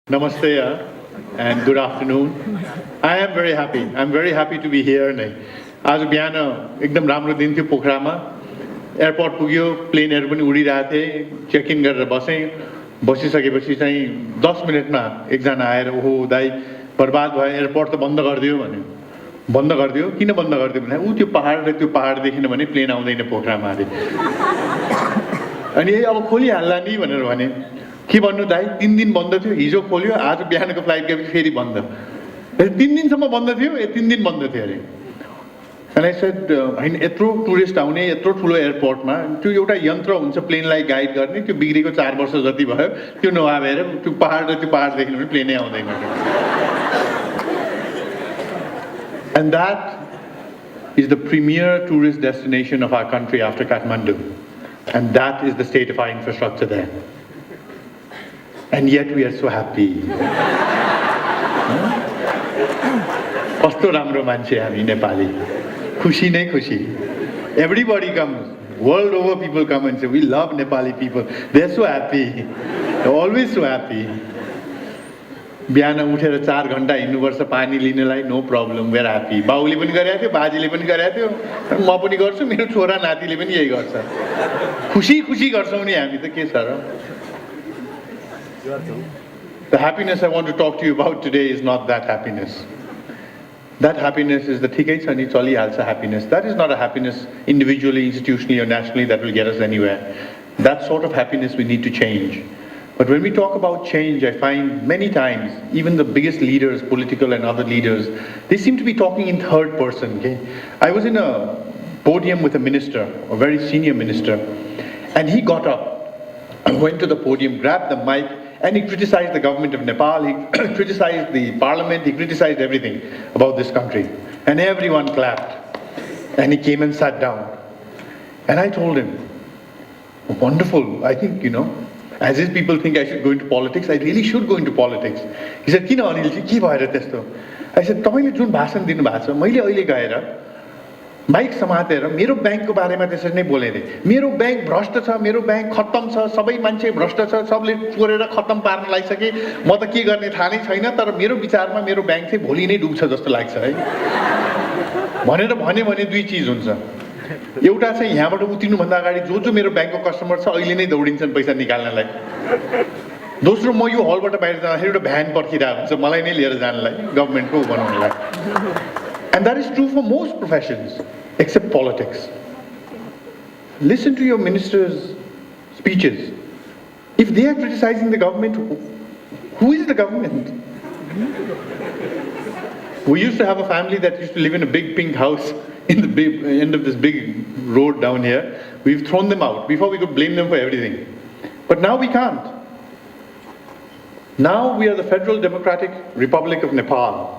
Namaste and good afternoon. I am very happy. I'm very happy to be here. आज बिहान एकदम राम्रो दिन थियो पोखरामा एयरपोर्ट पुग्यो प्लेनहरु पनि उडिरहेको थिए चेक इन गरेर बसिसकेपछि चाहिँ 10 मिनेटमा एकजना आएर ओहो दाइ बर्बाद भयो एयरपोर्ट त बन्द गरिदियो भन्यो बन्द गरिदियो किन बन्द गरिदियो भने उ त्यो पहाड देखेन भने प्लेन आउँदैन पोखरामा अरे अनि अब खोलिहाल्ला नि भनेर भने के भन्नु दाइ 3 दिन बन्द थियो हिजो खोल्यो आज बिहानको फ्लाइट गएपछि फेरि बन्द 3 दिनसम्म बन्द थियो 3 दिन बन्द थियो अरे And I said, हैन यत्रो टुरिस्ट आउने यत्रो ठुलो एयरपोर्टमा त्यो एउटा यन्त्र हुन्छ प्लेनलाई गाइड गर्ने त्यो बिग्रेको 4 वर्ष जति भयो त्यो नभएर त्यो पहाड देख्नु पनि प्लेनै आउँदैन And that is the premier tourist destination of our country after Kathmandu. And that is the state of our infrastructure there. And yet we are so happy. कस्तो राम्रो मान्छे हामी नेपाली खुशी नै खुशी everybody comes world over people come and say we love Nepali people they're so happy they're always so happy बिहान उठेर 4 घण्टा हिँड्नुपर्छ पानी लिनलाई नो प्रब्लम वेयर ह्यापी बाउले पनि गरेको थियो बाजेले पनि गरेको थियो म पनि गर्छु मेरो छोरा नातिले पनि यही गर्छ खुशी गर्छौं नि हामी त के छ र The happiness I want to talk to you about today is not that happiness. That happiness is the thikai cha ni chalihalcha happiness. That is not a happiness individually, institutionally or nationally that will get us anywhere. That sort of happiness we need to change. But when we talk about change, I find many times, even the biggest leaders, political and other leaders, they seem to be talking in third person. Okay? I was in a podium with a minister, a very senior minister, and he got up, went to the podium, grabbed the mic, and he criticized the government of Nepal, he criticized the parliament, he criticized everything about this country. And everyone clapped. And he came and sat down. And I told him, wonderful, I think, as if people think I should go into politics, I really should go into politics. He said, Kina Anil ji, ke bhayera testo? I said, तपाईले जुन भाषण दिनु भएको छ मैले अहिले गएर mic समातेर मेरो बैंकको बारेमा त्यसरी नै बोले रे मेरो बैंक भ्रष्ट छ मेरो बैंक खत्तम छ सबै मान्छे भ्रष्ट छ सबले चोरेर खत्तम पार्न लागिसके म त के गर्ने थाहा नै छैन तर मेरो विचारमा मेरो बैंक चाहिँ भोलि नै डुब्छ जस्तो लाग्छ है भनेर भने दुई चीज हुन्छ एउटा चाहिँ यहाँबाट उतिनु भन्दा अगाडि जो मेरो बैंकको कस्टमर छ अहिले नै दौडिन्छन् पैसा निकाल्नलाई दोस्रो म यो हलबाट बाहिर जाँदाखेरि एउटा भ्यान पर्खिरहेको हुन्छ मलाई नै लिएर जानलाई गभर्नमेन्टको बनाउनलाई And that is true for most professions, except politics. Listen to your ministers' speeches. If they are criticizing the government, who is the government? We used to have a family that used to live in a big pink house in the big end of this big road down here. We've thrown them out. Before we could blame them for everything. But now we can't. Now we are the Federal Democratic Republic of Nepal.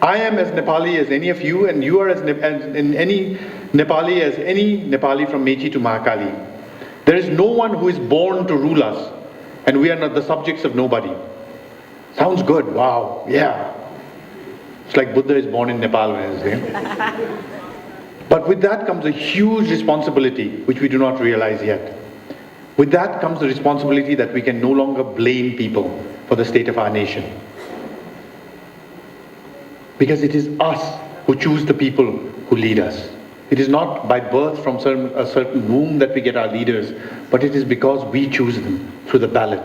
I am as Nepali as any of you, and you are as any Nepali as any Nepali from Mechi to Mahakali. There is no one who is born to rule us, and we are not the subjects of nobody. Sounds good, wow, yeah. It's like Buddha is born in Nepal, But with that comes a huge responsibility, which we do not realize yet. With that comes the responsibility that we can no longer blame people for the state of our nation. Because it is us who choose the people who lead us. It is not by birth from a certain womb that we get our leaders, but it is because we choose them through the ballot.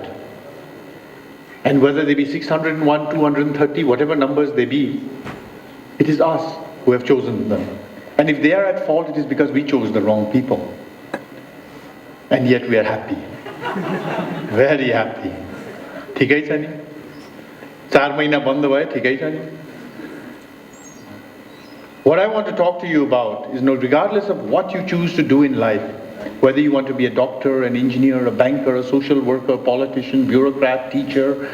And whether they be 601, 230, whatever numbers they be, it is us who have chosen them. And if they are at fault, it is because we chose the wrong people. And yet we are happy. Very happy. ठिकै छ नि 4 महिना बन्द भयो ठिकै छ नि What I want to talk to you about is, regardless of what you choose to do in life, whether you want to be a doctor, an engineer, a banker, a social worker, politician, bureaucrat, teacher,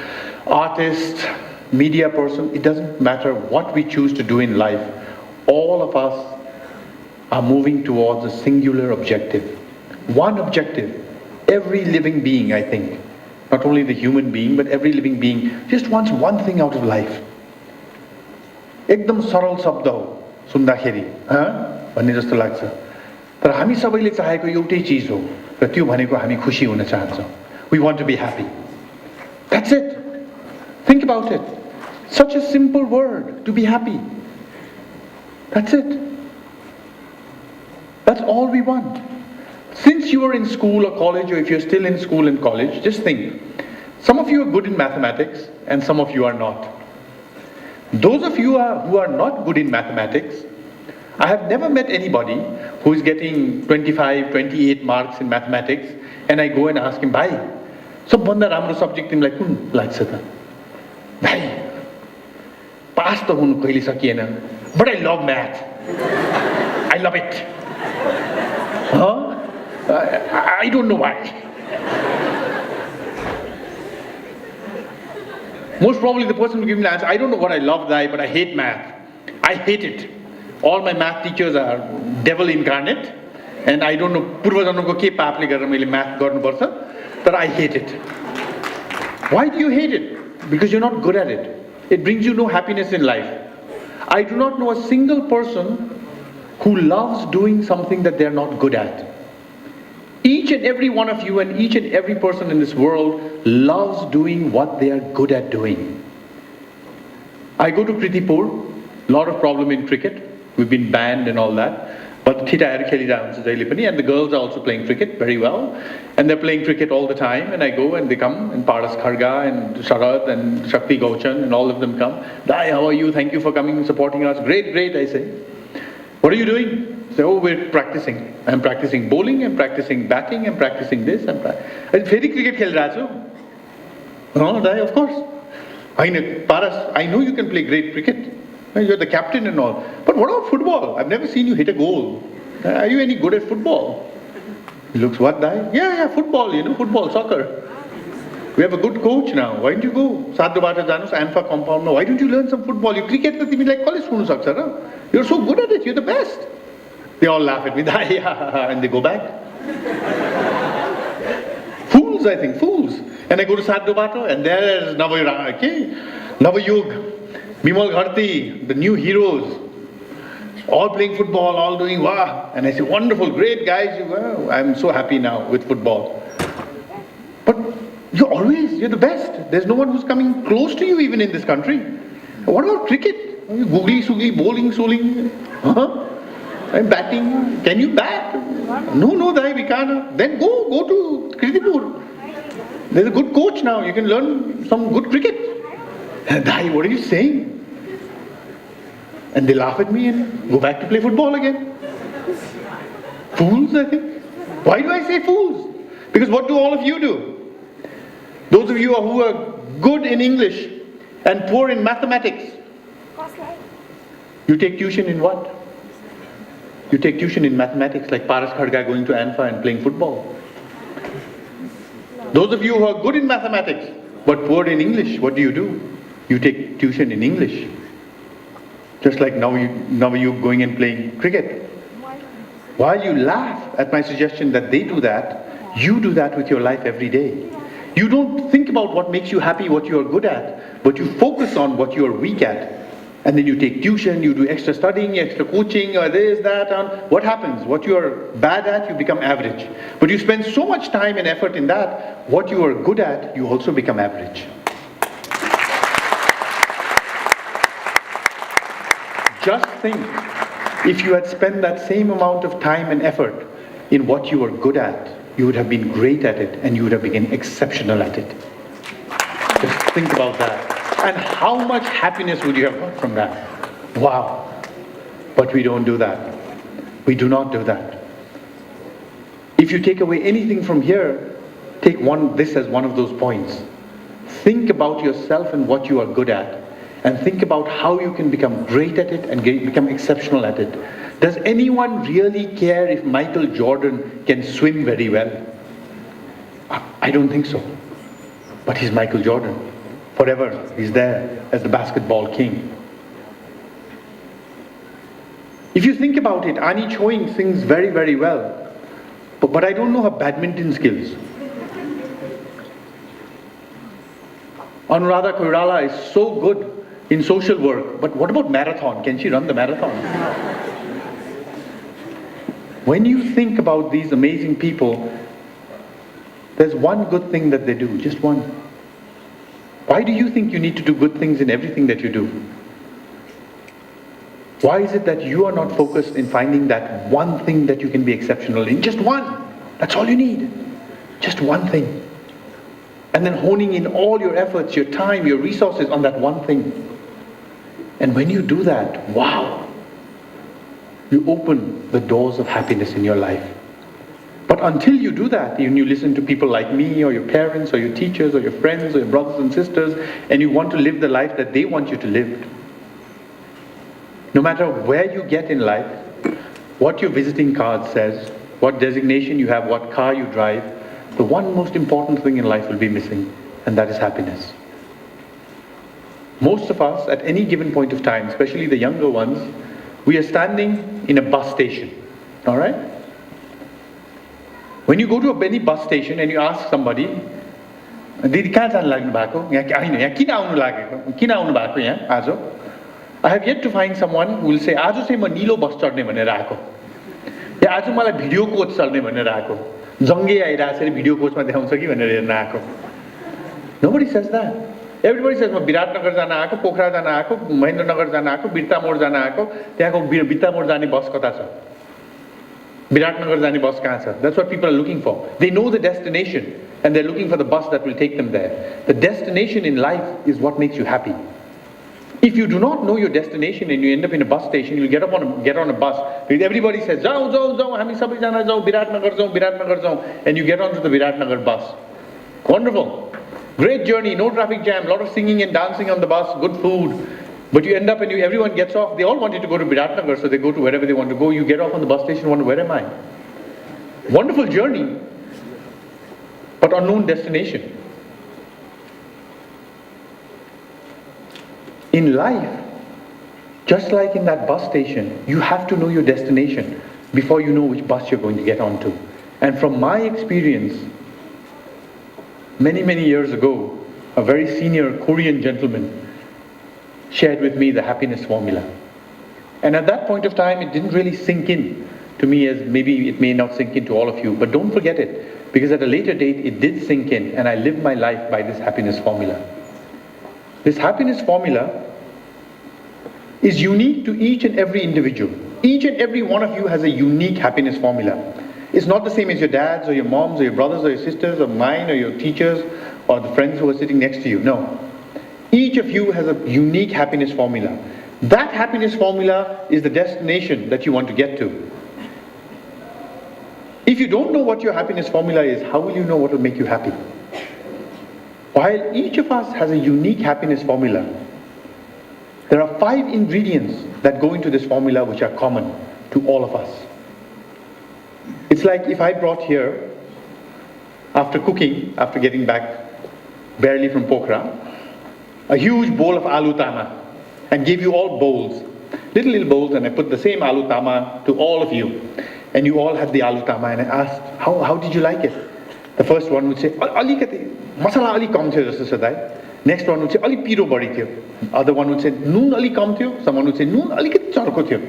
artist, media person, it doesn't matter what we choose to do in life. All of us are moving towards a singular objective. One objective. Every living being, I think, not only the human being, but every living being just wants one thing out of life. एकदम सरल शब्द हो सुन्दाखेरि भन्ने जस्तो लाग्छ तर हामी सबैले चाहेको एउटै चीज हो र त्यो भनेको हामी खुशी हुन चाहन्छौं We want to be happy. That's it. Think about it. Such a simple word, to be happy. That's it. That's all we want. Since you are in school or college, or if you're still in school and college, just think. Some of you are good in mathematics and some of you are not. Those of you who are not good in mathematics, I have never met anybody who is getting 25, 28 marks in mathematics and I go and ask him, Bhai, सबभन्दा राम्रो subject तिमीलाई कुन लाग्छ त? भाइ, पास त हुनु कहिले सकिएन, but I love math. I love it. I don't know why. Most probably the person who gives me the answer, I don't know what I love, but I hate math. I hate it. All my math teachers are devil incarnate, and I don't know पूर्वजन्मको के पापले गरेर मैले math गर्नुपर्छ, but I hate it. Why do you hate it? Because you're not good at it. It brings you no happiness in life. I do not know a single person who loves doing something that they're not good at. Each and every one of you and each and every person in this world loves doing what they are good at doing. I go to Kritipur, lot of problem in cricket. We've been banned and all that. But and the girls are also playing cricket very well. And they're playing cricket all the time. And I go and they come, and Paras Kharga and Sharat and Shakti Gauchan and all of them come. Dai, how are you? Thank you for coming and supporting us. Great, great, I say. What are you doing? Say, oh, we're practicing. I'm practicing bowling, I'm practicing batting, I'm practicing this. I'm very cricket khel raha chu. Oh, Dai, of course. Paras, I know you can play great cricket. You're the captain and all. But what about football? I've never seen you hit a goal. Are you any good at football? He looks, what, Dai? Yeah, football, football, soccer. We have a good coach now. Why don't you go? Sadhubata Janus, Anfa compound. Why don't you learn some football? You cricket, like college. You're so good at it. You're the best. They all laugh at me. And they go back. Fools, I think. Fools. And I go to Sadhubata, and there's Navayug. Bimal Gharti, the new heroes, all playing football, all doing wow. And I say, wonderful, great guys. Wow. I'm so happy now with football. But you're the best. There's no one who's coming close to you even in this country. What about cricket? Googly, sugly, bowling, soling. I'm batting. Can you bat? No, Dai, we can't. Then go to Kritipur. There's a good coach now. You can learn some good cricket. Dai, what are you saying? And they laugh at me and go back to play football again. Fools, I think. Why do I say fools? Because what do all of you do? Those of you who are good in English and poor in mathematics, you take tuition in what? You take tuition in mathematics, like Paras Kharga going to Anfa and playing football. Those of you who are good in mathematics but poor in English, what do? You take tuition in English. Just like now you going and playing cricket. While you laugh at my suggestion that they do that, you do that with your life every day. You don't think about what makes you happy, what you are good at, but you focus on what you are weak at. And then you take tuition, you do extra studying, extra coaching, or this, that, and what happens? What you are bad at, you become average. But you spend so much time and effort in that, what you are good at, you also become average. Just think, if you had spent that same amount of time and effort in what you were good at, you would have been great at it and you would have become exceptional at it. Just think about that. And how much happiness would you have got from that? Wow. But we don't do that. We do not do that. If you take away anything from here, take this as one of those points. Think about yourself and what you are good at. And think about how you can become great at it and become exceptional at it. Does anyone really care if Michael Jordan can swim very well? I don't think so. But he's Michael Jordan. Forever, he's there as the basketball king. If you think about it, Ani Choing sings very, very well. But I don't know her badminton skills. Anuradha Koirala is so good in social work, but what about marathon? Can she run the marathon? When you think about these amazing people, there's one good thing that they do, just one. Why do you think you need to do good things in everything that you do? Why is it that you are not focused in finding that one thing that you can be exceptional in? Just one. That's all you need. Just one thing. And then honing in all your efforts, your time, your resources on that one thing. And when you do that, wow, you open the doors of happiness in your life. But until you do that, you listen to people like me or your parents or your teachers or your friends or your brothers and sisters, and you want to live the life that they want you to live. No matter where you get in life, what your visiting card says, what designation you have, what car you drive, the one most important thing in life will be missing, and that is happiness. Most of us, at any given point of time, especially the younger ones, we are standing in a bus station, all right? When you go to any bus station and you ask somebody, "Didi, kahan janu लाग्नु भएको? यहाँ किन आउनु लागेको? किन आउनु भएको यहाँ आज?" I have yet to find someone who will say, "आज चाहिँ म नीलो बस चढ्ने भनेर आएको." या "आज मलाई भिडियो कोच चल्ने भनेर आएको." जङ्गे आइरहेछ रे भिडियो कोचमा देखाउँछ कि भनेर हेर्न आएको. Nobody says that. Everybody says, "म विराटनगर जान आएको, पोखरा जान आएको, महेन्द्रनगर जान आएको, बिर्ता मोड जान आएको, त्यहाँको बिर्ता मोड जाने बस कता छ? विराटनगर जाने बस कहाँ छ?" That's what people are looking for. They know the destination and they're looking for the bus that will take them there. The destination in life is what makes you happy. If you do not know your destination and you end up in a bus station, you'll get on a bus. Everybody says, "Jao, jao, jao, हामी सबैजना जाऊ, विराटनगर जाऊ," and you get onto the Viratnagar bus. Wonderful. Great journey, no traffic jam, a lot of singing and dancing on the bus, good food. But you end up and everyone gets off. They all wanted to go to Viratnagar, so they go to wherever they want to go. You get off on the bus station, wonder, where am I? Wonderful journey, but unknown destination. In life, just like in that bus station, you have to know your destination before you know which bus you're going to get onto. And from my experience, many, many years ago, a very senior Korean gentleman shared with me the happiness formula. And at that point of time, it didn't really sink in to me, as maybe it may not sink into all of you, but don't forget it, because at a later date, it did sink in, and I lived my life by this happiness formula. This happiness formula is unique to each and every individual. Each and every one of you has a unique happiness formula. It's not the same as your dad's or your mom's or your brothers or your sisters or mine or your teachers or the friends who are sitting next to you. No. Each of you has a unique happiness formula. That happiness formula is the destination that you want to get to. If you don't know what your happiness formula is, how will you know what will make you happy? While each of us has a unique happiness formula, there are 5 ingredients that go into this formula which are common to all of us. It's like if I brought here, after cooking, after getting back barely from Pokhara, a huge bowl of aloo tama and gave you all bowls, little bowls, and I put the same aloo tama to all of you. And you all had the aloo tama, and I asked, how did you like it? The first one would say, "Alikati, masala ali kam thyo jasto cha dai." Next one would say, "Ali piro badi thyo." Other one would say, "Noon ali kam thyo." Someone would say, "Noon alikati charko thyo."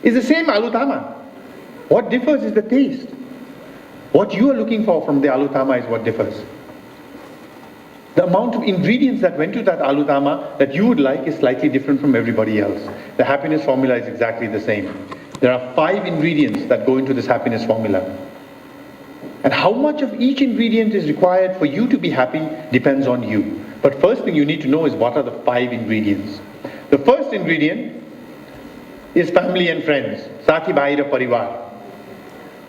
It's the same aloo tama. What differs is the taste. What you are looking for from the aloo tama is what differs. The amount of ingredients that went to that aloo tama that you would like is slightly different from everybody else. The happiness formula is exactly the same. There are 5 ingredients that go into this happiness formula. And how much of each ingredient is required for you to be happy depends on you. But first thing you need to know is what are the 5 ingredients. The first ingredient is family and friends. Sati bhai ra parivar.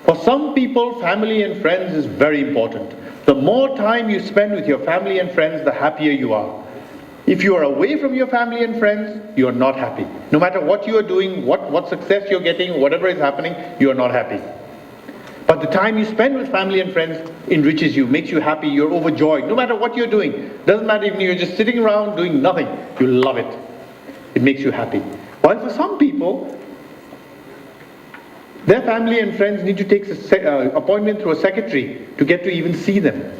For some people, family and friends is very important. The more time you spend with your family and friends, the happier you are. If you are away from your family and friends, you are not happy. No matter what you are doing, what success you're getting, whatever is happening, you are not happy. But the time you spend with family and friends enriches you, makes you happy, you're overjoyed. No matter what you're doing, doesn't matter if you're just sitting around doing nothing, you love it. It makes you happy. While for some people, their family and friends need to take an appointment through a secretary to get to even see them.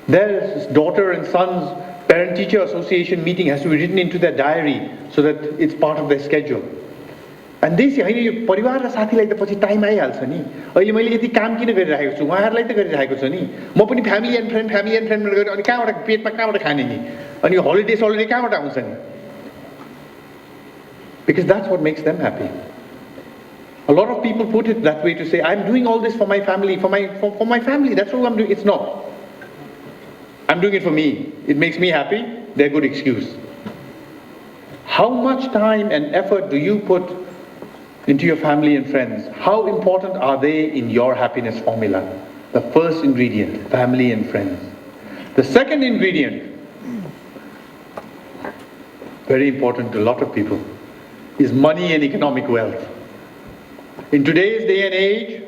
Their daughter and son's parent-teacher association meeting has to be written into their diary so that it's part of their schedule. अनि देशी होइन यो परिवार र साथीलाई त पछि time आइहाल्छ नि अहिले मैले यति काम किन गरिरहेको छु उहाँहरूलाई त गरिरहेको छु नि म पनि फ्यामिली एन्ड फ्रेन्ड गरेर अनि कहाँबाट पेटमा कहाँबाट खाने नि अनि यो हलिडे कहाँबाट आउँछ नि because that's what makes them happy. A lot of people put it that way to say I'm doing all this for my family for my family, that's what I'm doing. It's not. I'm doing it for me. It makes me happy. They're a good excuse. How much time and effort do you put into your family and friends? How important are they in your happiness formula? The first ingredient, family and friends. The second ingredient, very important to a lot of people, is money and economic wealth. In today's day and age,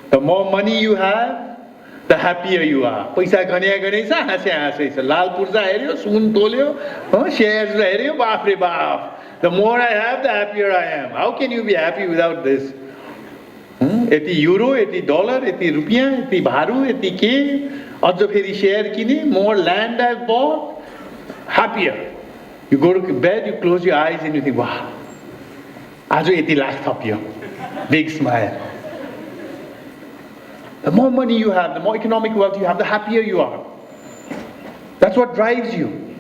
the more money you have, the happier you are. Paisa gane sa hase sa lal purza heryo sun tolyo shares heryo baap re baap. The more I have, the happier I am. How can you be happy without this? Eti euro, eti dollar, eti rupiah, eti bharu, eti ke, ajjo feri share kine, more land I've bought, happier. You go to bed, you close your eyes and you think, wow, ajo eti lakh thapyo. Big smile. The more money you have, the more economic wealth you have, the happier you are. That's what drives you.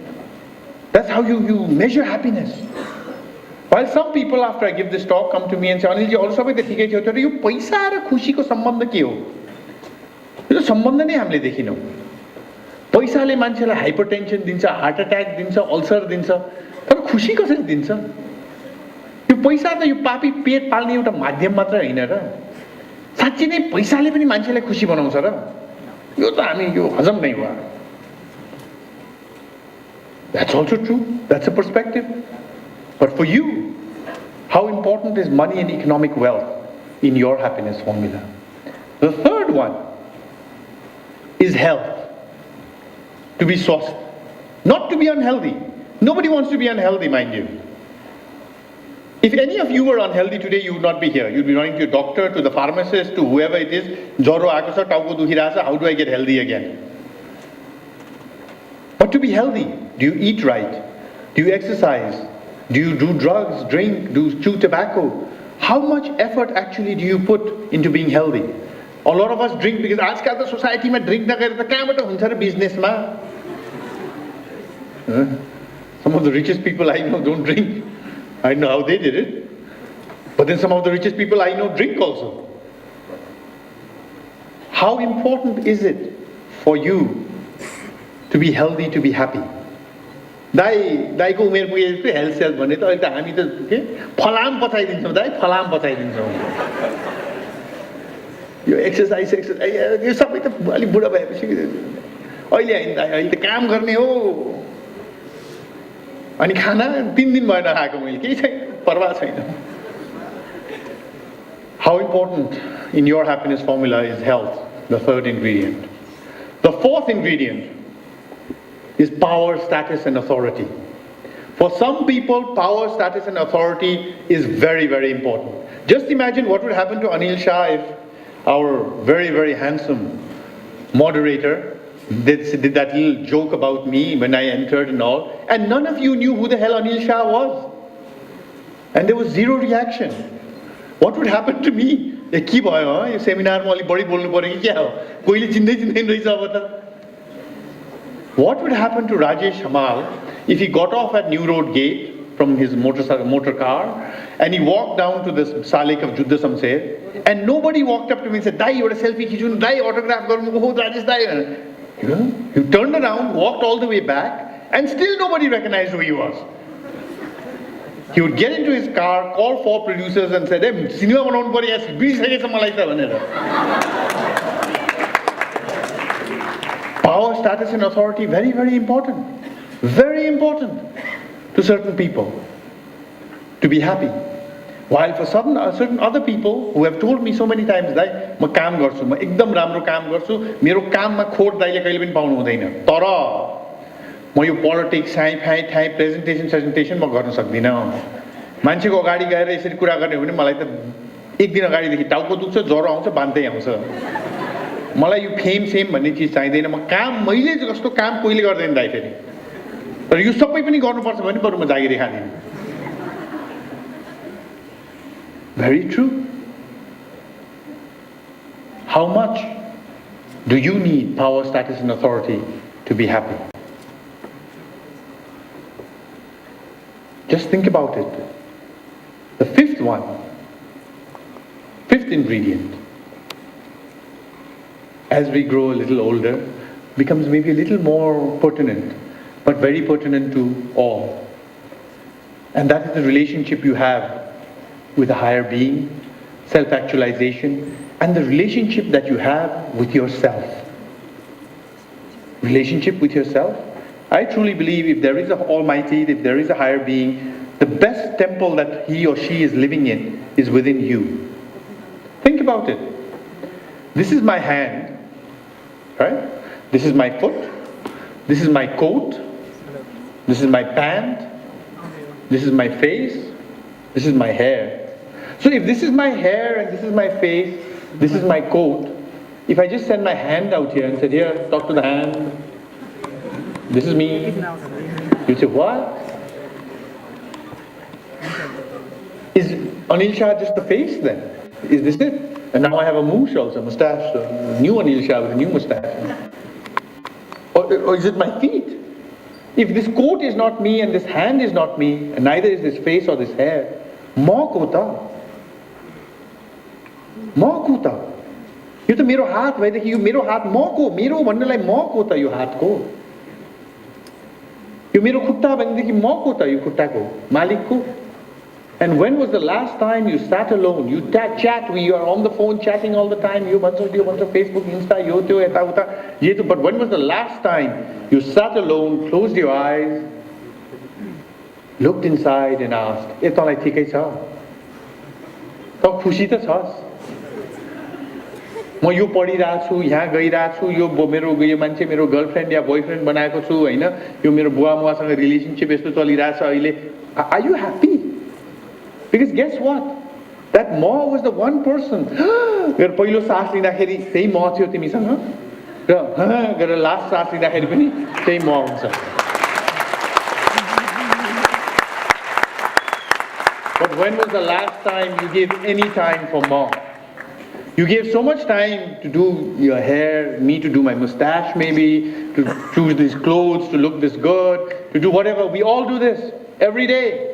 That's how you measure happiness. While some people, after I give this talk, come to me and say, Anilji, also with the thikai थियो तर यो पैसा र खुशीको सम्बन्ध के हो? यो त सम्बन्ध नै हामीले देखिनौं. पैसाले मान्छेलाई हाइपरटेन्सन दिन्छ, हार्ट अट्याक दिन्छ, अल्सर दिन्छ, तर खुशी कसरी दिन्छ? यो पैसा त यो पापी पेट पाल्ने एउटा माध्यम मात्र हैन र. साच्चै नै पैसाले पनि मान्छेलाई खुशी बनाउँछ र? यो त हामी यो हजम नै भयो. That's also true. That's a perspective. But for you, how important is money and economic wealth in your happiness formula? The third one is health. To be swasth. Not to be unhealthy. Nobody wants to be unhealthy, mind you. If any of you were unhealthy today, you would not be here. You'd be running to your doctor, to the pharmacist, to whoever it is. Joro aako cha, tauko dukhiraheko cha, how do I get healthy again? But to be healthy, do you eat right? Do you exercise? Do you do drugs, drink, chew tobacco? How much effort actually do you put into being healthy? A lot of us drink because आजकल त सोसाइटीमा drink नगरेर त कहाँबाट हुन्छ र बिजनेसमा? Some of the richest people I know don't drink. I know how they did it. But then some of the richest people I know drink also. How important is it for you to be healthy, to be happy? दाइको उमेर पुगेपछि health self भन्ने त अहिले त हामी त के फलाम पचाइदिन्छौँ दाइ, फलाम पचाइदिन्छौँ. यो एक्सरसाइज यो सबै त अलि बुढा भएपछि अहिले हैन दाइ, अहिले त काम गर्ने हो. अनि खाना 3 दिन भयो नखाएको मैले, केही छैन, परवाह छैन. How important in your happiness formula is health, the third ingredient. The fourth ingredient is power, status and authority. For some people, power, status and authority is very, very important. Just imagine what would happen to Anil Shah if our very, very handsome moderator did that little joke about me when I entered and all, and none of you knew who the hell Anil Shah was. And there was zero reaction. What would happen to me? के भयो यो सेमिनारमा अलि बढी बोल्नु पर्यो कि क्या हो? कोहीले चिन्दैन रहेछ अब त. What would happen to Rajesh Hamal if he got off at New Road Gate from his motor car and he walked down to the Salek of Juddha Samser and nobody walked up to me and said, Dai, you want a selfie? Kichun, Dai, autograph, Rajesh Dai. He turned around, walked all the way back, and still nobody recognized who he was. He would get into his car, call 4 producers and say, hey, cinema banaunu paryo yaar, 20 seconds ma malai ta bhanera. Power, status and authority, very, very important. Very important to certain people to be happy. While for certain other people who have told me so many times, Dai, ma kaam garchu, ma ekdam राम्रो काम गर्छु, मेरो काममा खोट दाइले कहिले पनि पाउनु हुँदैन. तर म यो पोलिटिक्स, थाइ प्रेजेन्टेसन म गर्न सक्दिन. मान्छेको अगाडि गएर यसरी कुरा गर्ने हो भने मलाई त एक दिन अगाडिदेखि टाउको दुख्छ, ज्वरो आउँछ, बान्दै आउँछ. मलाई यो फेम भन्ने चिज चाहिँदैन. म काम मैले जस्तो काम कोहीले गर्दैन दाइ फेरि. तर यो सबै पनि गर्नुपर्छ भने बरु म जागिर खादिन. Very true. How much do you need power, status, and authority to be happy? Just think about it. The fifth ingredient, as we grow a little older, becomes maybe a little more pertinent, but very pertinent to all. And that is the relationship you have with a higher being, self-actualization, and the relationship that you have with yourself. Relationship with yourself. I truly believe if there is an Almighty, if there is a higher being, the best temple that he or she is living in is within you. Think about it. This is my hand, right? This is my foot. This is my coat. This is my pant. This is my face. This is my hair. So if this is my hair and this is my face, this is my coat, if I just send my hand out here and said, here, talk to the hand, this is me, you'd say, what? Is Anil Shah just the face then? Is this it? And now I have a moosh also, a mustache, a new Anil Shah with a new mustache. Or is it my feet? If this coat is not me and this hand is not me, and neither is this face or this hair, ma kota. Ma kota. यो त मेरो हात भएदेखि यो मेरो हात मको मेरो भन्नेलाई मको त यो हातको यो मेरो खुट्टा भनेदेखि मको त यो खुट्टाको मालिकको. And when was the last time you sat alone? You chat, you are on the phone chatting all the time. You bunch of Facebook, Insta, yo tyo, eta uta, ye to. But when was the last time you sat alone, closed your eyes, looked inside and asked, "ए तँलाई ठिकै छ? तँ खुसी त छस्? म यो पढिरहेको छु, यहाँ गइरहेको छु, यो मेरो मान्छे मेरो गर्लफ्रेन्ड या बोयफ्रेन्ड बनाएको छु हैन, यो मेरो बुवा मुवासँग रिलेसनशिप यस्तो चलिरहेछ अहिले." Are you happy? Because guess what? That ma was the one person. मेरो पहिलो सास लिँदाखेरि त्यही म थियो तिमीसँग र गरेर लास्ट सास लिँदाखेरि पनि त्यही म हुन्छ. But when was the last time you gave any time for ma? You gave so much time to do your hair, me to do my mustache maybe, to choose these clothes, to look this good, to do whatever. We all do this every day.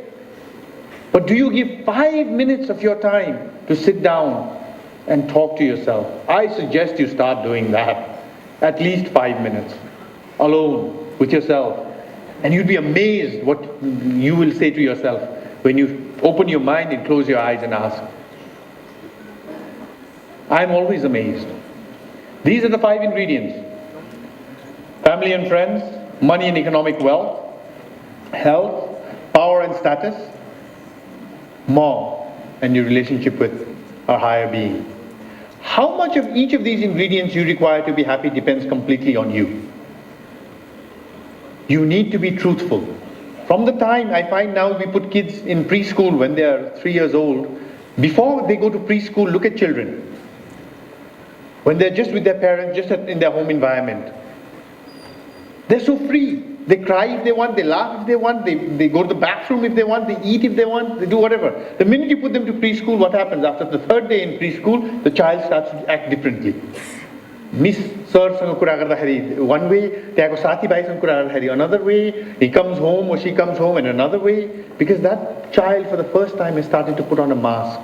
But do you give 5 minutes of your time to sit down and talk to yourself? I suggest you start doing that. At least 5 minutes. Alone, with yourself. And you'd be amazed what you will say to yourself when you open your mind and close your eyes and ask. I'm always amazed. These are the 5 ingredients. Family and friends, money and economic wealth, health, power and status, ma, and your relationship with a higher being. How much of each of these ingredients you require to be happy depends completely on you. You need to be truthful. From the time I find now we put kids in preschool when they are 3 years old, before they go to preschool, look at children. When they're just with their parents, just in their home environment. They're so free. They cry if they want, they laugh if they want, they go to the bathroom if they want, they eat if they want, they do whatever. The minute you put them to preschool, what happens? After the 3rd day in preschool, the child starts to act differently. Miss Sirसँग कुरा गर्दाखेरि one way, त्यहाँको साथीभाइसँग कुरा गर्दाखेरि another way, he comes home or she comes home in another way, because that child for the first time is starting to put on a mask.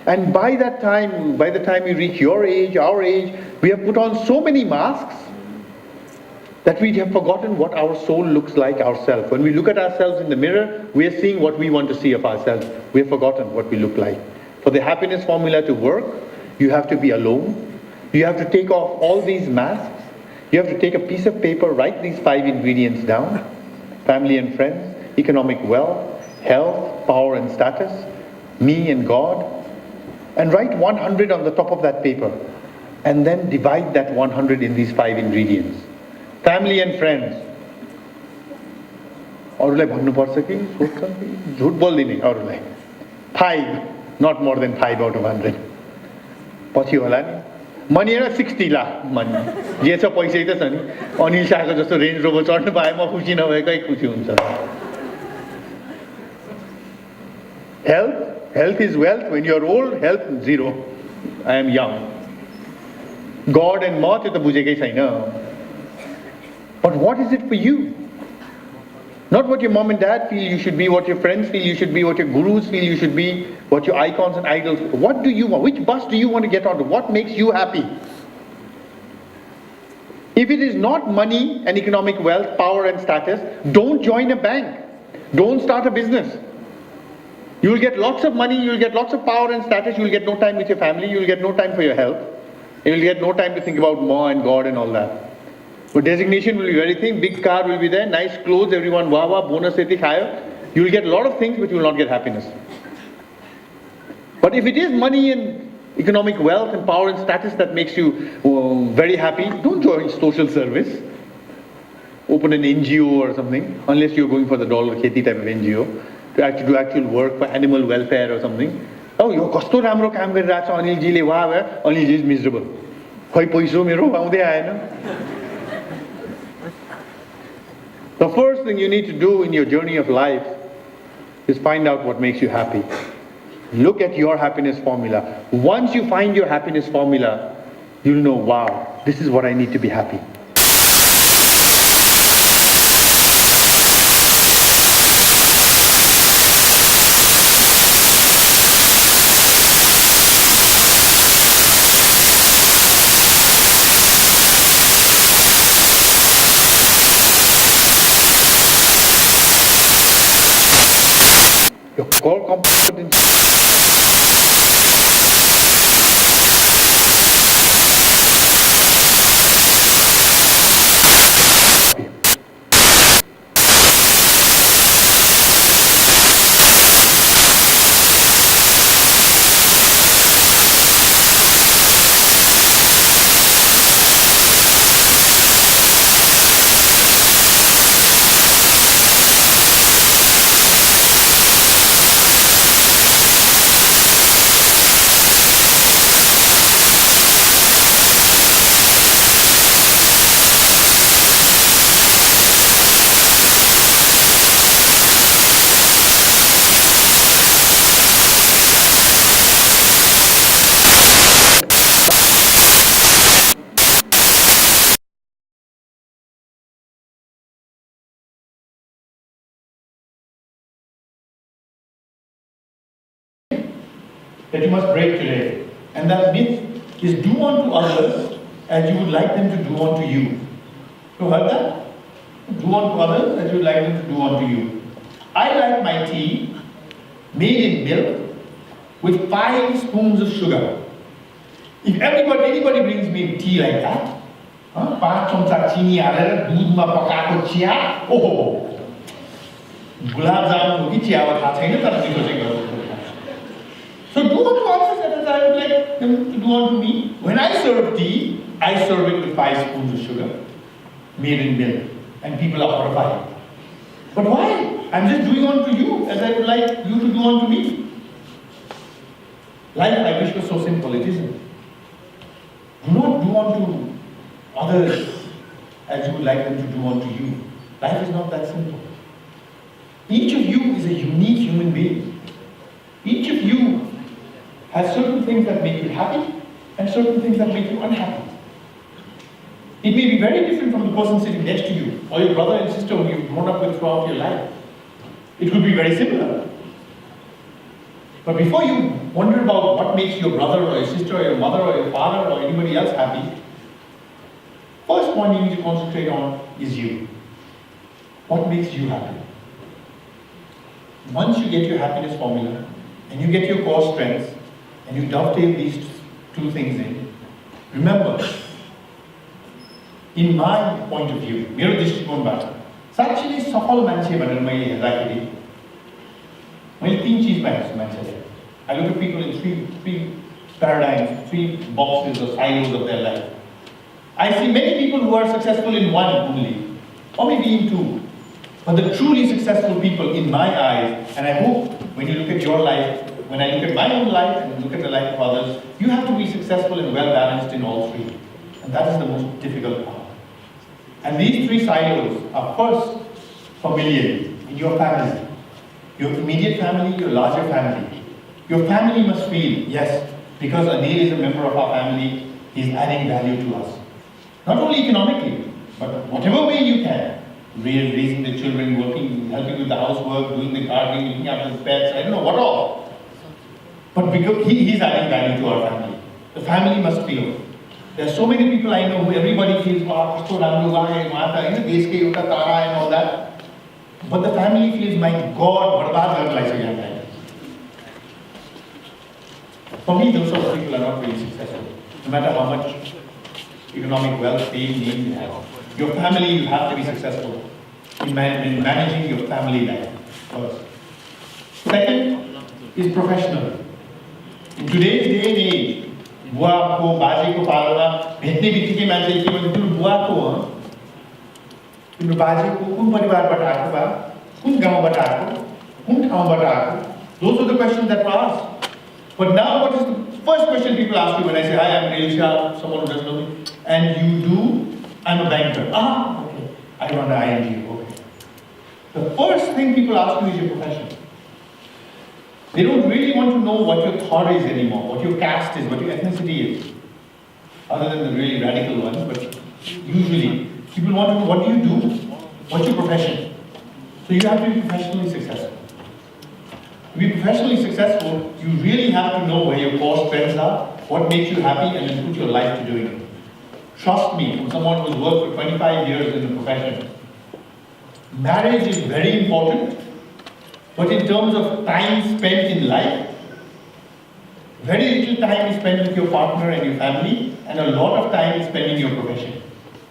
And by the time you reach your age, our age, we have put on so many masks that we have forgotten what our soul looks like ourselves. When we look at ourselves in the mirror, we are seeing what we want to see of ourselves. We have forgotten what we look like. For the happiness formula to work, you have to be alone. You have to take off all these masks. You have to take a piece of paper, write these 5 ingredients down. Family and friends, economic wealth, health, power and status, me and God. And write 100 on the top of that paper. And then divide that 100 in these 5 ingredients. Family and friends. अरूलाई भन्नुपर्छ कि सोध्छन् कि झुट बोल्दिने अरूलाई. 5, not more than 5 out of 100. पछि होला नि. Money era 60 lakh money. जे छ पैसै त छ नि. अनिल शाहको जस्तो रेन्ज रोभर चढ्नु पाए म खुसी नभएकै खुसी हुन्छ. Health is wealth. When you're old, health zero. I am young. God and maut is the bujegai chaina. But what is it for you? Not what your mom and dad feel you should be, what your friends feel you should be, what your gurus feel you should be, what your icons and idols. What do you want? Which bus do you want to get onto? What makes you happy? If it is not money and economic wealth, power and status, don't join a bank. Don't start a business. You will get lots of money, you will get lots of power and status, you will get no time with your family, you will get no time for your health, you will get no time to think about Ma and God and all that. So designation will be very thin, big car will be there, nice clothes, everyone wah wah, bonus eti khaya. You will get a lot of things, but you will not get happiness. But if it is money and economic wealth and power and status that makes you very happy, don't join social service. Open an NGO or something, unless you're going for the dollar kheti type of NGO. To do actual work for animal welfare or something. Oh, yo kasto ramro kaam garira cha Anil ji le wah Anil ji is miserable. Khoi paiso mero aउँदै आएन. The first thing you need to do in your journey of life is find out what makes you happy. Look at your happiness formula. Once you find your happiness formula, you'll know, wow, this is what I need to be happy. Your core competence. That you must break today. And that myth is do unto others as you would like them to do unto you. You heard that? Do unto others as you would like them to do unto you. I like my tea made in milk with 5 spoons of sugar. If anybody brings me tea like that, 5 चम्चा चिनी हालेर दूधमा पकाएको chia, ओहो, गुलाब जामुन हो कि chia हो थाहा छैन तर मिठो चाहिँ गर्छ. So do unto others as I would like them to do unto me. When I serve tea, I serve it with 5 spoons of sugar, made in milk, and people are horrified. But why? I'm just doing unto you as I would like you to do unto me. Life, I wish, was so simple. It isn't. Do not do unto others as you would like them to do unto you. Life is not that simple. Each of you is a unique human being. Each of you has certain things that make you happy and certain things that make you unhappy. It may be very different from the person sitting next to you or your brother and sister who you've grown up with throughout your life. It could be very similar. But before you wonder about what makes your brother or your sister or your mother or your father or anybody else happy, first point you need to concentrate on is you. What makes you happy? Once you get your happiness formula and you get your core strengths and you dovetail these 2 things in, remember, in my point of view, मेरो दृष्टिकोणबाट साच्चै नै सफल मान्छे भनेर मैले हेर्दाखेरि मैले 3 चीजमा हेर्छु मान्छेले. I look at people in three paradigms, 3 boxes or silos of their life. I see many people who are successful in one only, or maybe in 2. But the truly successful people in my eyes, and I hope when you look at your life, when I look at my own life and look at the life of others, you have to be successful and well balanced in all 3. And that is the most difficult part. And these 3 silos are first familial in your family, your immediate family, your larger family. Your family must feel, yes, because Anil is a member of our family, he's adding value to us. Not only economically, but whatever way you can. Raising the children, working, helping with the housework, doing the gardening, looking after the pets, I don't know what all. But because he's adding value to our family. The family must feel. There are so many people I know who everybody feels, wow, and all that. But the family feels, my God, for me, those sort of people are not really successful. No matter how much economic wealth, fame, name you have. Your family, you have to be successful in managing your family life first. Second is professional. In today's day and age, बुआ को बाजे को पालना भेटने बित्तिकै मान्छेले के भन्छ तिम्रो बुवाको हो तिम्रो बाजेको कुन परिवारबाट आएको बा कुन गाउँबाट आएको कुन ठाउँबाट आएको. Those are the questions that were asked. But now what is the first question people ask you when I say, hi, I'm Anil Shah, someone who doesn't know me, and you do, I'm a banker. Okay. I run an ING. Okay. The first thing people ask you is your profession. They don't really want to know what your thought is anymore, what your caste is, what your ethnicity is. Other than the really radical ones, but usually people want to know what do you do, what's your profession. So you have to be professionally successful. To be professionally successful, you really have to know where your core strengths are, what makes you happy, and then put your life to doing it. Trust me, from someone who's worked for 25 years in the profession, marriage is very important. But in terms of time spent in life, very little time is spent with your partner and your family, and a lot of time is spent in your profession.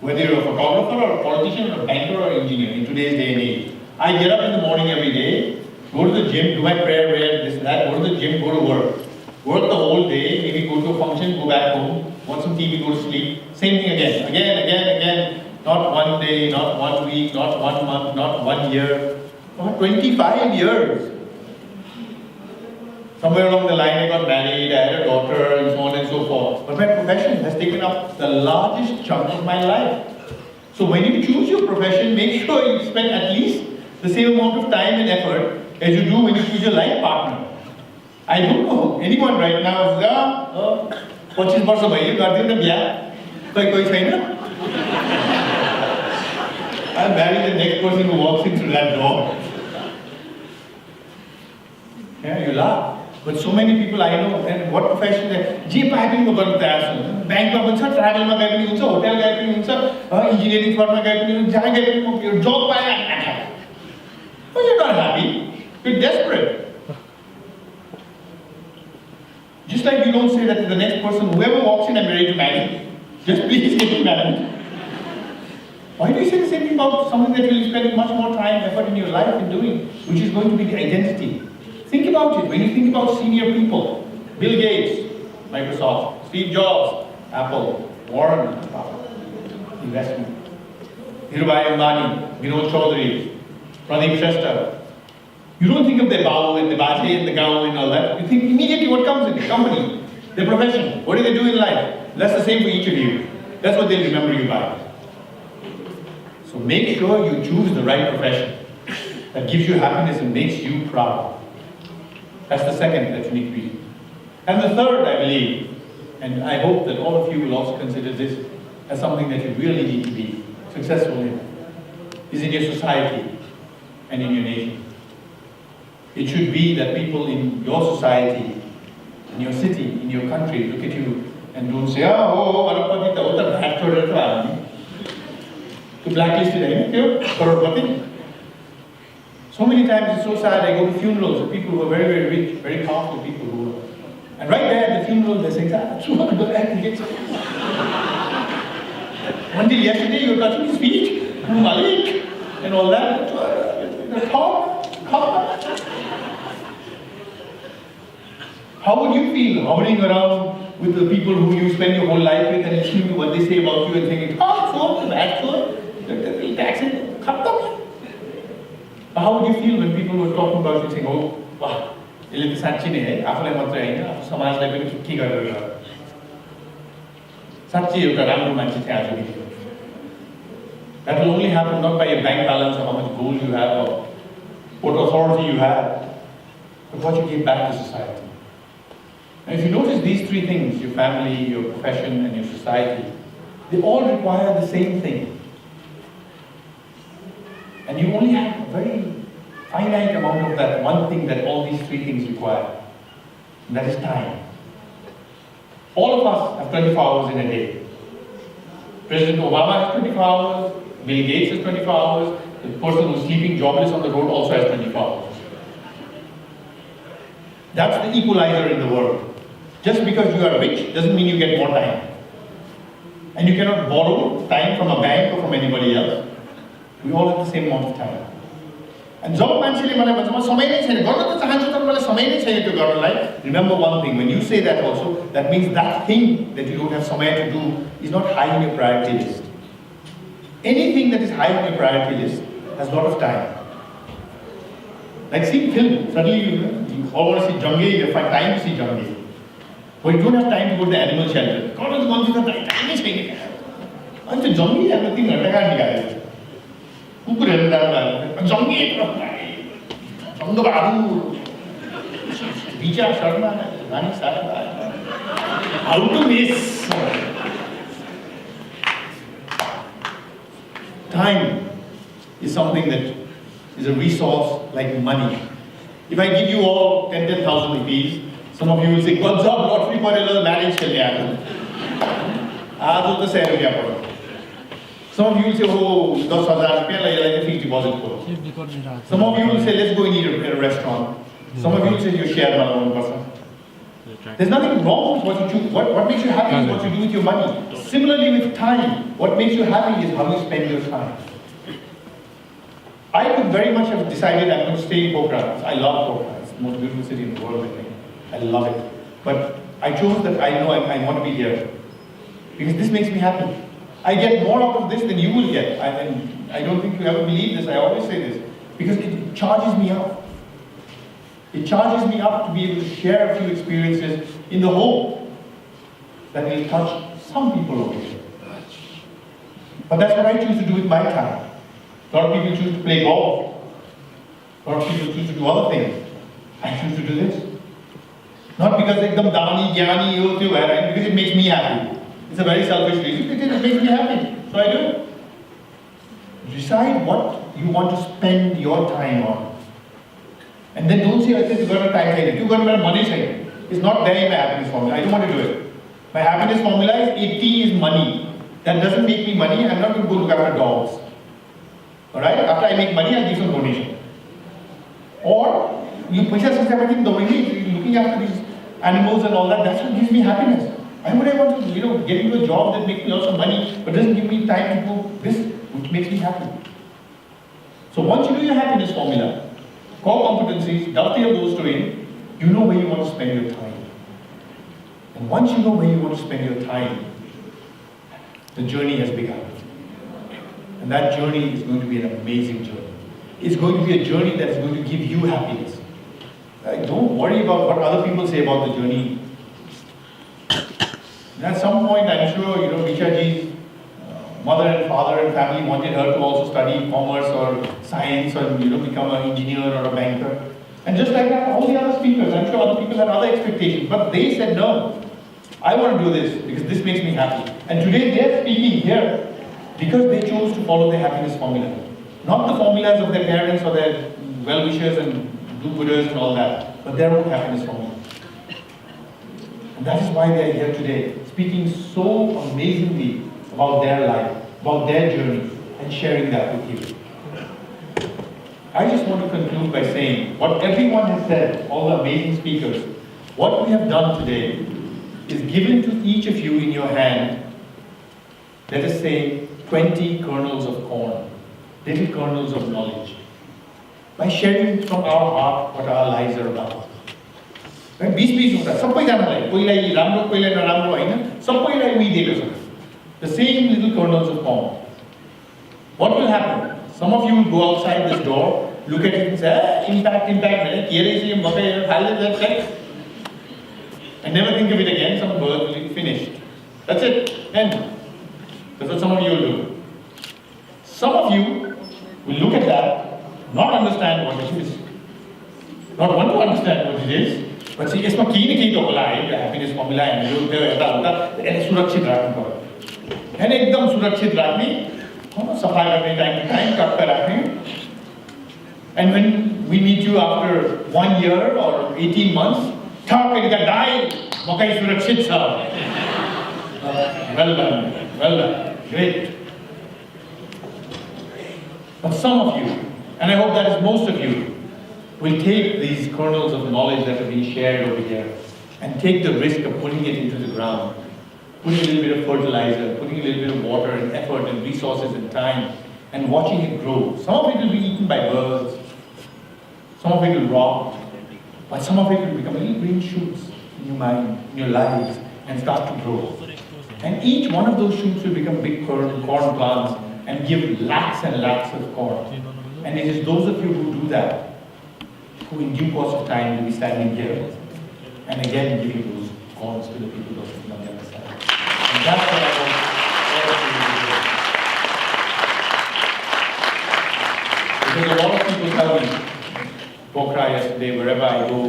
Whether you're a photographer or a politician or a banker or an engineer in today's day and age. I get up in the morning every day, go to the gym, do my prayer, this, that, go to the gym, go to work. Work the whole day, maybe go to a function, go back home, watch some TV, go to sleep. Same thing again. Not one day, not 1 week, not 1 month, not 1 year. 25 years. Somewhere along the line I got married, I had a daughter, and so on and so forth. But my profession has taken up the largest chunk of my life. So when you choose your profession, make sure you spend at least the same amount of time and effort as you do when you choose your life partner. I don't know anyone right now is 25 वर्ष भयो गर्दिन बिहा कोही छैन. I'll marry the next person who walks in through that door. Yeah, you laugh. But so many people I know, and what profession they जे पाए पनि म गर्न तयार छु. बैंकमा पनि छ, ट्राभलमा गए पनि हुन्छ, होटल गए पनि हुन्छ, इन्जिनियरिङ फर्ममा गए पनि हुन्छ, जहाँ गए पनि म यो जब पाए. But you're not happy. You're desperate. Just like you don't say that to the next person, whoever walks in, I'm ready to marry. Just please get me married. Why do you say the same thing about something that you'll be spending much more time, effort in your life in doing, which is going to be the identity? Think about it. When you think about senior people, Bill Gates, Microsoft, Steve Jobs, Apple, Warren Buffett, investment, Dhirubhai Ambani, Vinod Chaudhary, Pradeep Shrestha. You don't think of the Babu and the Baje and the Gao and all that. You think immediately what comes in the company, their profession, what do they do in life? That's the same for each of you. That's what they'll remember you by. So make sure you choose the right profession that gives you happiness and makes you proud. That's the second that you need to be. And the third, I believe, and I hope that all of you will also consider this as something that you really need to be successful in, is in your society and in your nation. It should be that people in your society, in your city, in your country, look at you and don't say, to blacklisted, so many times it's so sad, I go to funerals of people who are very, very rich, very powerful people who are, and right there at the funeral they say, until yesterday you were touching his feet, Malik, and all that. The top. How would you feel hovering around with the people who you spend your whole life with and listening to what they say about you and thinking, so bad, so taxing, how would you feel when people were talking about you saying, oh, wow, यसले त साँच्चै नै है आफूलाई मात्रै हैन समाजलाई पनि सुखी गरेर साँच्चै एउटा राम्रो मान्छे चाहिँ आज देखियो. That will only happen not by a bank balance or how much gold you have or what authority you have, but what you give back to society. And if you notice these three things, your family, your profession, and your society, they all require the same thing. And you only have a very finite amount of that one thing that all these three things require. And that is time. All of us have 24 hours in a day. President Obama has 24 hours, Bill Gates has 24 hours, the person who's sleeping jobless on the road also has 24 hours. That's the equalizer in the world. Just because you are rich doesn't mean you get more time. And you cannot borrow time from a bank or from anybody else. We all have the same amount of time. And जब मान्छेले मलाई भन्छ म समय नै छैन गर्न त चाहन्छु तर मलाई समय नै छैन त्यो गर्नलाई, remember one thing, when you say that also, that means that thing that you don't have समय to do is not high on your priority list. Anything that is high on your priority list has a lot of time. Like seeing film, suddenly you all want to see jungle, you find time to see jungle. But you don't have time to go to the animal shelter. God has gone to the time नै छैन. अनि त्यो jungle हेर्न 3 घण्टा कहाँ निकाल्यो? कुकुर हेर्न जानु जङ्गी जङ्गबहादुर विचार शर्मा मानिक साहब how to miss time is something that is a resource like money. If I give you all 10,000 rupees, some of you will say good job lottery for marriage खेल्ने आएको आज त 100 रुपैयाँ पऱ्यो. Some of you will say, oh, 10,000 rupees, like a fixed deposit. Some of you will say, let's go and eat at a restaurant. Some of you will say, you share one person. There's nothing wrong with what you choose. What makes you happy is what you do with your money. Similarly with time, what makes you happy is how you spend your time. I could very much have decided I'm going to stay in Pokhara. I love Pokhara. It's the most beautiful city in the world, I think. I love it. But I chose that I know I want to be here. Because this makes me happy. I get more out of this than you will get. I don't think you ever believe this. I always say this. Because it charges me up. It charges me up to be able to share a few experiences in the hope that will touch some people over here. But that's what I choose to do with my time. A lot of people choose to play golf. A lot of people choose to do other things. I choose to do this. Not because ekdam dani, gyani, because it makes me happy. It's a very selfish reason. It makes me happy. So I do it. Decide what you want to spend your time on. And then don't say, I said, you got a time chain. You got a money chain. It's not there in my happiness formula. I don't want to do it. My happiness formula is 80 is money. That doesn't make me money. I'm not going to go look after dogs. Alright? After I make money, I'll give some donation. Or, you looking after these animals and all that, that's what gives me happiness. Why would I want to, get into a job that makes me lots of money, but doesn't give me time to do this, which makes me happy? So once you do your happiness formula, core competencies, dovetail those to it, you know where you want to spend your time. And once you know where you want to spend your time, the journey has begun. And that journey is going to be an amazing journey. It's going to be a journey that's going to give you happiness. Don't worry about what other people say about the journey. And at some point, I'm sure, Richaji's mother and father and family wanted her to also study commerce or science or, become an engineer or a banker. And just like that, all the other speakers, I'm sure other people had other expectations. But they said, no, I want to do this because this makes me happy. And today they're speaking here because they chose to follow their happiness formula. Not the formulas of their parents or their well-wishers and do-gooders and all that, but their own happiness formula. And that is why they are here today, speaking so amazingly about their life, about their journey, and sharing that with you. I just want to conclude by saying, what everyone has said, all the amazing speakers, what we have done today is given to each of you in your hand, let us say, 20 kernels of corn, little kernels of knowledge, by sharing from our heart what our lives are about. Right? 20 हुन्छ सबैजनालाई कोहीलाई राम्रो कोहीलाई नराम्रो हैन सबैलाई उही दिएको छ the same little kernels of corn. What will happen? Some of you will go outside this door, look at it and say, impact, and never think of it again. Some bird will be finished. That's it. End. That's what some of you will do. Some of you will look at that, not understand what it is, not want to understand what it is, but say, yes, I मिलाएँ जो यता उता यसलाई सुरक्षित राख्नु पर्यो हैन एकदम सुरक्षित राख्ने सफा गर्ने टाइम टु टाइम टक्क राख्ने and when we meet you after 1 year or 18 months ठक्क इनका दाइ मकै सुरक्षित छ well done great. But some of you, and I hope that is most of you, will take these kernels of knowledge that have been shared over here and take the risk of putting it into the ground, putting a little bit of fertilizer, putting a little bit of water and effort and resources and time, and watching it grow. Some of it will be eaten by birds, some of it will rot, but some of it will become little green shoots in your mind, in your lives, and start to grow. And each one of those shoots will become big corn plants and give lakhs and lakhs of corn. And it is those of you who do that, who in due course of time will be standing here and again giving those corns to the people of the other side. And that's what I want all of you to do. Because a lot of people tell me, Pokhara yesterday, wherever I go,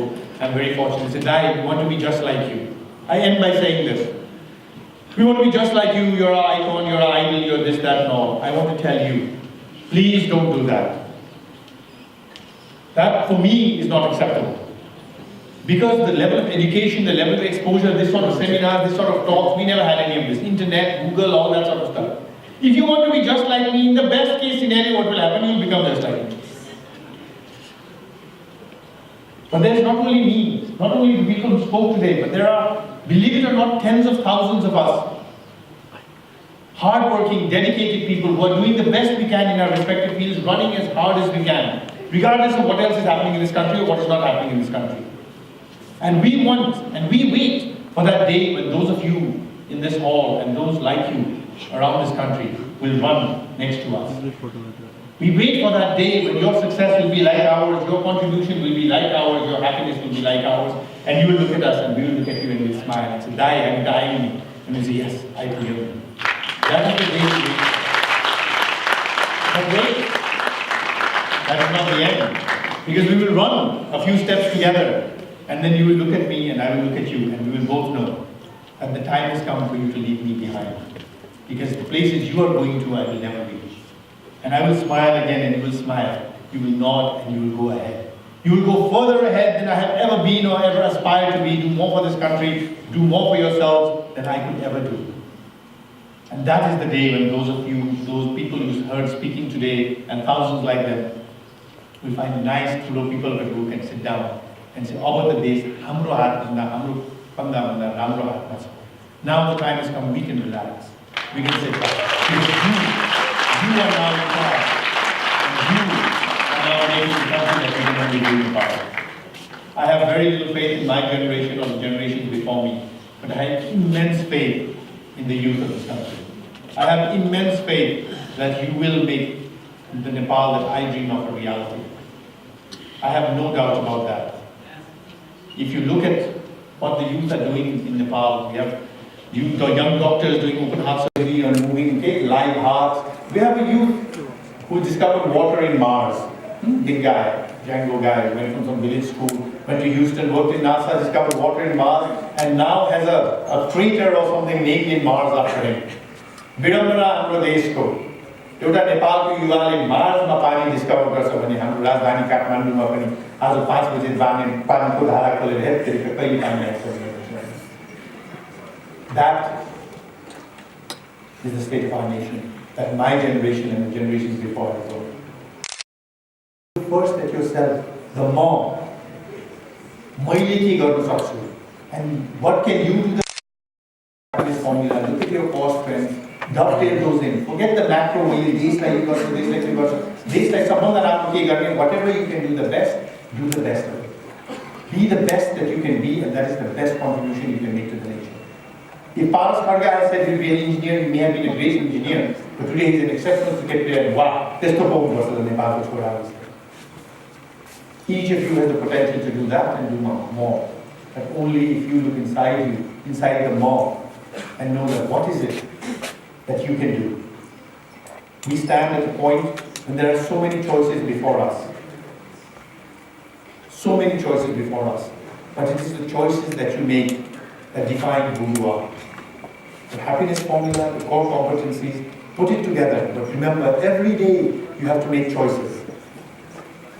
I'm very fortunate. They say, Dai, we want to be just like you. I end by saying this. We want to be just like you, you're our icon, you're our idol, you're this, that, and all. I want to tell you, please don't do that. That, for me, is not acceptable. Because the level of education, the level of exposure, this sort of seminars, this sort of talks, we never had any of this. Internet, Google, all that sort of stuff. If you want to be just like me, in the best case scenario, what will happen? You'll become just like me. But there's not only me, not only the people who spoke today, but there are, believe it or not, tens of thousands of us, hard-working, dedicated people who are doing the best we can in our respective fields, running as hard as we can, regardless of what else is happening in this country or what is not happening in this country. And we want, and we wait for that day when those of you in this hall and those like you around this country will run next to us. We wait for that day when your success will be like ours, your contribution will be like ours, your happiness will be like ours, and you will look at us and we will look at you and we'll smile and say, Dai, I'm dying. And we'll say, yes, I feel you. That is the day we wait. But wait, that is not the end. Because we will run a few steps together, and then you will look at me and I will look at you, and we will both know that the time has come for you to leave me behind. Because the places you are going to, I will never reach. And I will smile again and you will smile. You will nod and you will go ahead. You will go further ahead than I have ever been or ever aspired to be. Do more for this country. Do more for yourselves than I could ever do. And that is the day when those of you, those people you heard speaking today, and thousands like them, will find a nice group of people who can sit down and say, "Over the days, hamro hat banda, hamro panda banda, hamro hat mas." Now the time has come. We can relax. We can sit back. Because you are now in charge, and you are now making something that we can only do in power. I have very little faith in my generation or the generations before me, but I have immense faith in the youth of this country. I have immense faith that you will make the Nepal that I dream of a reality. I have no doubt about that. If you look at what the youth are doing in Nepal, we have young doctors doing open heart surgery and moving live hearts. We have a youth who discovered water in Mars. Big guy, Django guy, went from some village school, went to Houston, worked in NASA, discovered water in Mars, and now has a crater or something named in Mars after him. विडम्बना हाम्रो देशको एउटा नेपालको युवाले मार्समा पानी discover गर्छ भने हाम्रो राजधानी काठमाडौँमा पनि आज 5 बजे पानीको धारा खोलेर हेर्दै कहिले पानी आउँछ। That is the state of our nation, that my generation and the generations before has known. First at yourself, the more, मैले के गर्न सक्छु, and what can you do this formula? Look at your cost trends, dovetail those in. Forget the macro, this like you got, this like सबभन्दा राम्रो के गर्ने, whatever you can do the best, do the best of it. Be the best that you can be, and that is the best contribution you can make to the nation. If Paras Kharga has said he'll be an engineer, he may have been a great engineer, but today he's an exceptional cricket player, and wow, there's no problem versus the Nepal which I was. Each of you has the potential to do that and do more. But only if you look inside you, inside the more, and know that what is it that you can do. We stand at a point when there are so many choices before us. So many choices before us. But it is the choices that you make that define who you are. The happiness formula, the core competencies, put it together. But remember, every day you have to make choices.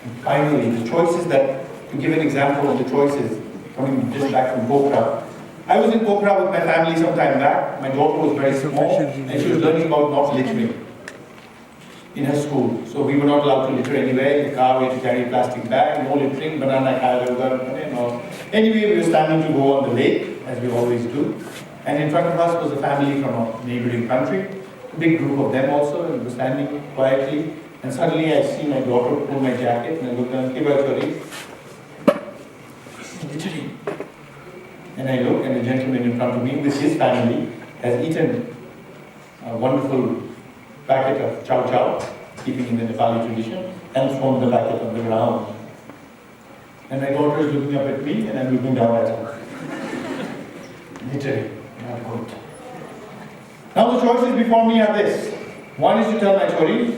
And finally, the choices that, to give an example of the choices, coming just back from Pokhara. I was in Pokhara with my family some time back. My daughter was very small and she was learning about not littering in her school. So we were not allowed to litter anywhere. In the car we had to carry a plastic bag, no littering, banana no. Anyway, we were standing to go on the lake, as we always do. And in front of us was a family from a neighboring country, a big group of them also, and we were standing quietly. And suddenly I see my daughter pull my jacket and I look down, littering. And I look and the gentleman in front of me with his family has eaten a wonderful packet of chow chow, keeping in the Nepali tradition, and thrown the packet on the ground. And my daughter is looking up at me and I'm looking down at her. Littering, not good. Now the choices before me are this. One is to tell my chori,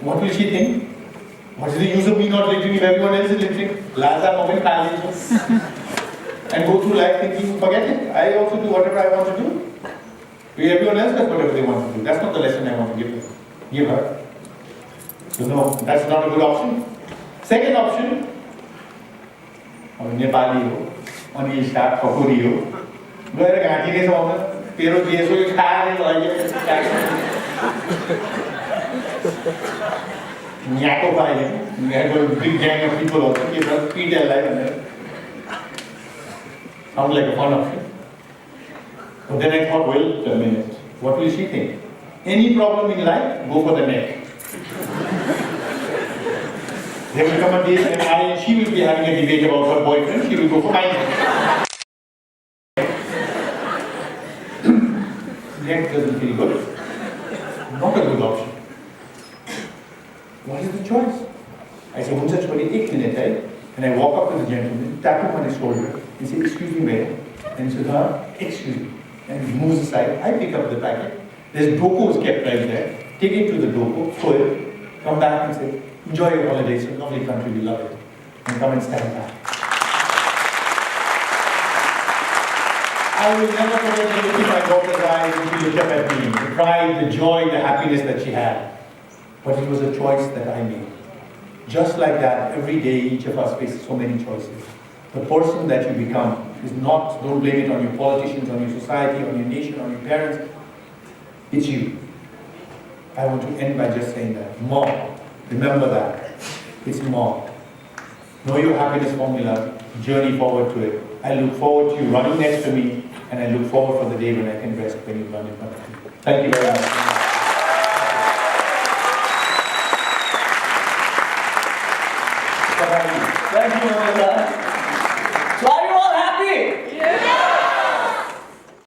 what will she think? What is the use of me not littering if everyone else is littering? And go through life thinking, forget it, I also do whatever I want to do. Everyone else does whatever they want to do. That's not the lesson I want to give her. So no, that's not a good option. Second option, Nepali ho, Anil Keshary Shah ho. Gएर घाँटी नै छ तेरो देश हो यो खाएर यहाँको पाइले यहाँको big gang of people also के छ पिटेललाई भनेर. Sounds like a fun option. But then I thought, well, a minute, what will she think? Any problem in life, go for the neck. There will come a day when she will be having a debate about her boyfriend, she will go for my neck. Neck doesn't feel good. Not a good option. What is the choice? I say, "Huncha chori, 1 minute, eh?" And I walk up to the gentleman, tap him on his shoulder, and say, "Excuse me, madam." And he says, "Excuse me." And he moves aside. I pick up the packet. There's docos kept right there. Take it to the doco, throw it, come back and say, "Enjoy your holidays. It's a lovely country, we love it." And come and stand back. I will never forget the look in my daughter's eyes when she looked up at me. The pride, the joy, the happiness that she had. But it was a choice that I made. Just like that, every day each of us faces so many choices. The person that you become is not, don't blame it on your politicians, on your society, on your nation, on your parents. It's you. I want to end by just saying that. Mom, remember that. It's mom. Know your happiness formula, journey forward to it. I look forward to you running next to me, and I look forward for the day when I can rest when you run in front of me. Thank you very much. Thank you, Anil.